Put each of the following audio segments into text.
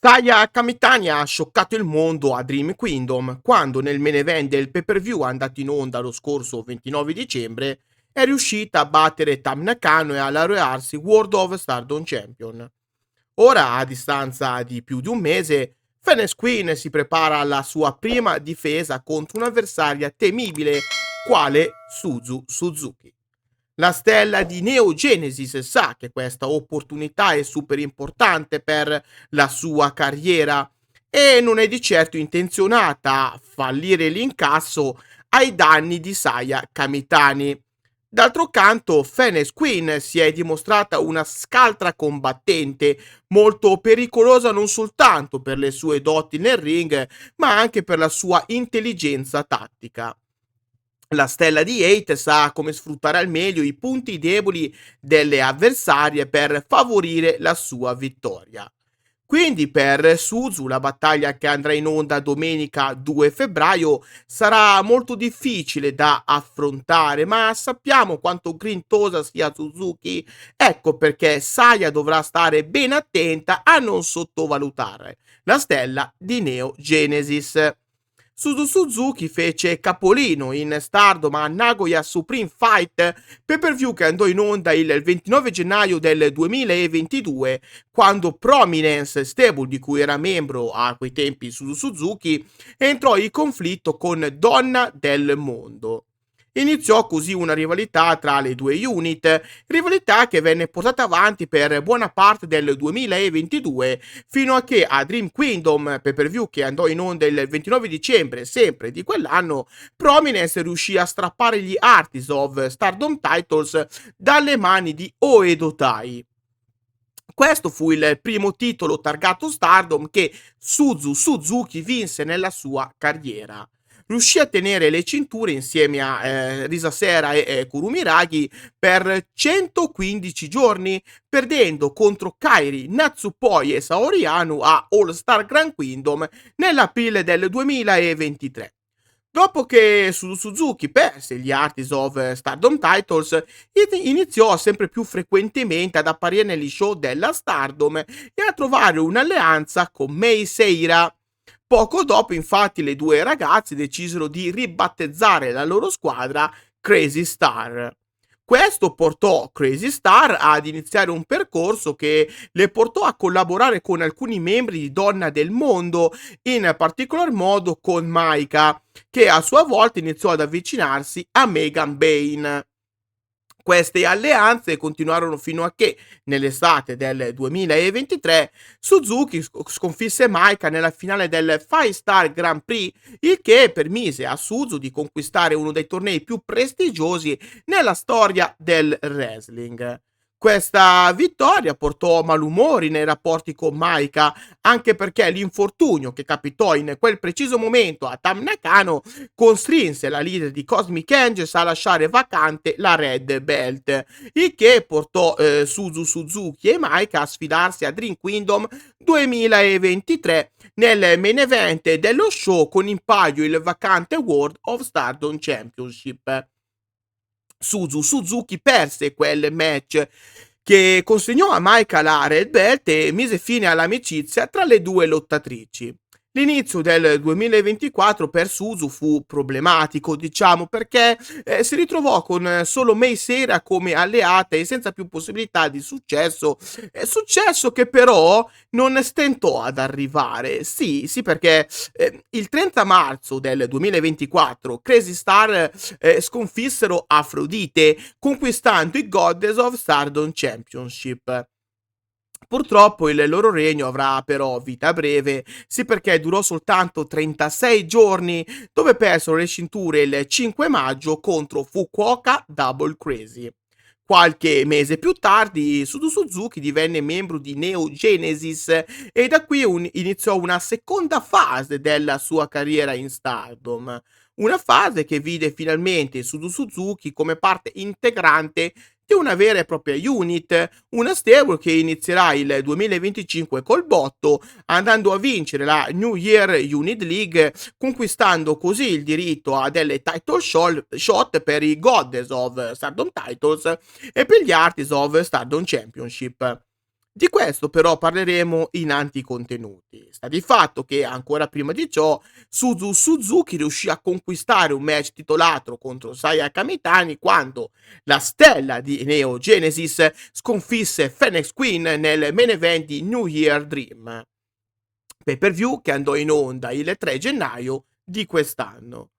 Taya Kamitani ha scioccato il mondo a Dream Kingdom quando nel main event del pay-per-view andato in onda lo scorso 29 dicembre è riuscita a battere Tam Nakano e a laurearsi World of Stardom Champion. Ora, a distanza di più di un mese, Phoenix Queen si prepara alla sua prima difesa contro un'avversaria temibile quale Suzu Suzuki. La stella di Neo Genesis sa che questa opportunità è super importante per la sua carriera e non è di certo intenzionata a fallire l'incasso ai danni di Saya Kamitani. D'altro canto, Phoenix Queen si è dimostrata una scaltra combattente, molto pericolosa non soltanto per le sue doti nel ring, ma anche per la sua intelligenza tattica. La stella di Hate sa come sfruttare al meglio i punti deboli delle avversarie per favorire la sua vittoria. Quindi per Suzu la battaglia che andrà in onda domenica 2 febbraio sarà molto difficile da affrontare, ma sappiamo quanto grintosa sia Suzuki, ecco perché Saya dovrà stare ben attenta a non sottovalutare la stella di Neo Genesis. Suzu Suzuki fece capolino in Stardom a Nagoya Supreme Fight, pay-per-view che andò in onda il 29 gennaio del 2022, quando Prominence, stable di cui era membro a quei tempi Suzu Suzuki, entrò in conflitto con Donna del Mondo. Iniziò così una rivalità tra le due unit, rivalità che venne portata avanti per buona parte del 2022 fino a che a Dream Kingdom, pay-per-view che andò in onda il 29 dicembre sempre di quell'anno, Prominence riuscì a strappare gli Artists of Stardom Titles dalle mani di Oedo Tai. Questo fu il primo titolo targato Stardom che Suzu Suzuki vinse nella sua carriera. Riuscì a tenere le cinture insieme a Risa Sera e Kurumiragi per 115 giorni, perdendo contro Kairi, Natsupoi e Saori Anu a All Star Grand Kingdom nell'aprile del 2023. Dopo che Suzuki perse gli Artists of Stardom Titles, iniziò sempre più frequentemente ad apparire negli show della Stardom e a trovare un'alleanza con Mei Seira. Poco dopo, infatti, le due ragazze decisero di ribattezzare la loro squadra Crazy Star. Questo portò Crazy Star ad iniziare un percorso che le portò a collaborare con alcuni membri di Donna del Mondo, in particolar modo con Maika, che a sua volta iniziò ad avvicinarsi a Megan Bayne. Queste alleanze continuarono fino a che, nell'estate del 2023, Suzuki sconfisse Maika nella finale del Five Star Grand Prix, il che permise a Suzu di conquistare uno dei tornei più prestigiosi nella storia del wrestling. Questa vittoria portò malumori nei rapporti con Maika, anche perché l'infortunio che capitò in quel preciso momento a Tam Nakano costrinse la leader di Cosmic Angels a lasciare vacante la Red Belt, il che portò Suzu Suzuki e Maika a sfidarsi a Dream Kingdom 2023 nel main event dello show con in palio il vacante World of Stardom Championship. Suzu Suzuki perse quel match che consegnò a Maika la Red Belt e mise fine all'amicizia tra le due lottatrici. L'inizio del 2024 per Suzu fu problematico, diciamo, perché si ritrovò con solo Mei Seira come alleata e senza più possibilità di successo. Successo che però non stentò ad arrivare. Sì, sì, perché il 30 marzo del 2024 Crazy Star sconfissero Afrodite, conquistando i Goddess of Stardom Championship. Purtroppo il loro regno avrà però vita breve, sì perché durò soltanto 36 giorni, dove persero le cinture il 5 maggio contro Fukuoka Double Crazy. Qualche mese più tardi, Suzu Suzuki divenne membro di Neo Genesis e da qui iniziò una seconda fase della sua carriera in Stardom. Una fase che vide finalmente Suzu Suzuki come parte integrante di una vera e propria unit, una stable che inizierà il 2025 col botto, andando a vincere la New Year Unit League, conquistando così il diritto a delle title shot per i Goddess of Stardom Titles e per gli Artists of Stardom Championship. Di questo però parleremo in anticontenuti. Sta di fatto che ancora prima di ciò Suzu Suzuki riuscì a conquistare un match titolato contro Saya Kamitani quando la stella di Neo Genesis sconfisse Phoenix Queen nel main event di New Year Dream, pay per view che andò in onda il 3 gennaio di quest'anno.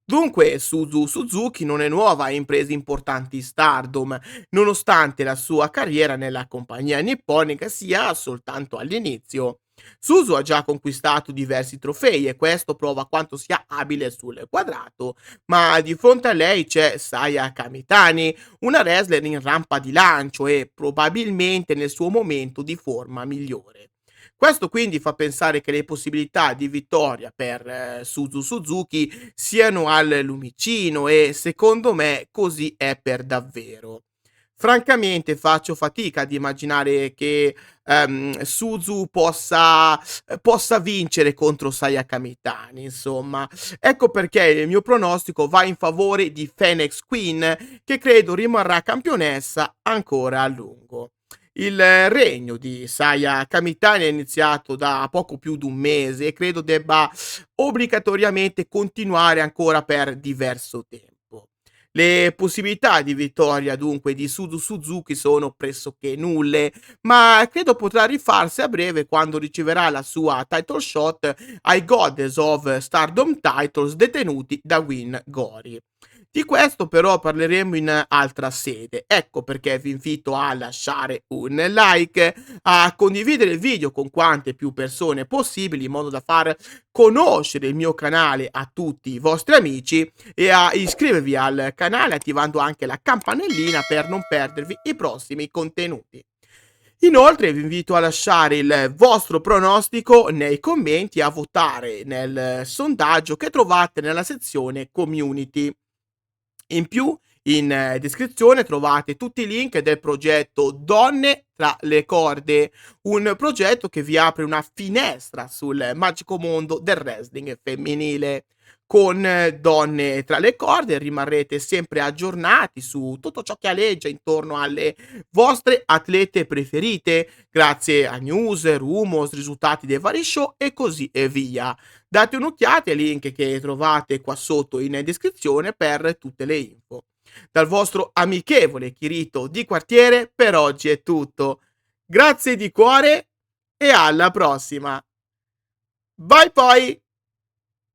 Dunque Suzu Suzuki non è nuova a imprese importanti in Stardom, nonostante la sua carriera nella compagnia nipponica sia soltanto all'inizio. Suzu ha già conquistato diversi trofei e questo prova quanto sia abile sul quadrato, ma di fronte a lei c'è Saya Kamitani, una wrestler in rampa di lancio e probabilmente nel suo momento di forma migliore. Questo quindi fa pensare che le possibilità di vittoria per Suzu Suzuki siano al lumicino e secondo me così è per davvero. Francamente faccio fatica ad immaginare che Suzu possa vincere contro Saya Kamitani, insomma. Ecco perché il mio pronostico va in favore di Phoenix Queen, che credo rimarrà campionessa ancora a lungo. Il regno di Saya Kamitani è iniziato da poco più di un mese e credo debba obbligatoriamente continuare ancora per diverso tempo. Le possibilità di vittoria dunque di Suzu Suzuki sono pressoché nulle, ma credo potrà rifarsi a breve quando riceverà la sua title shot ai Goddess of Stardom Titles detenuti da Win Gori. Di questo però parleremo in altra sede. Ecco perché vi invito a lasciare un like, a condividere il video con quante più persone possibili in modo da far conoscere il mio canale a tutti i vostri amici e a iscrivervi al canale attivando anche la campanellina per non perdervi i prossimi contenuti. Inoltre vi invito a lasciare il vostro pronostico nei commenti e a votare nel sondaggio che trovate nella sezione community. In più, in descrizione trovate tutti i link del progetto Donne tra le corde, un progetto che vi apre una finestra sul magico mondo del wrestling femminile. Con Donne tra le corde rimarrete sempre aggiornati su tutto ciò che aleggia intorno alle vostre atlete preferite, grazie a news, rumors, risultati dei vari show e così e via. Date un'occhiata ai link che trovate qua sotto in descrizione per tutte le info. Dal vostro amichevole Kirito di quartiere per oggi è tutto. Grazie di cuore e alla prossima. Bye poi!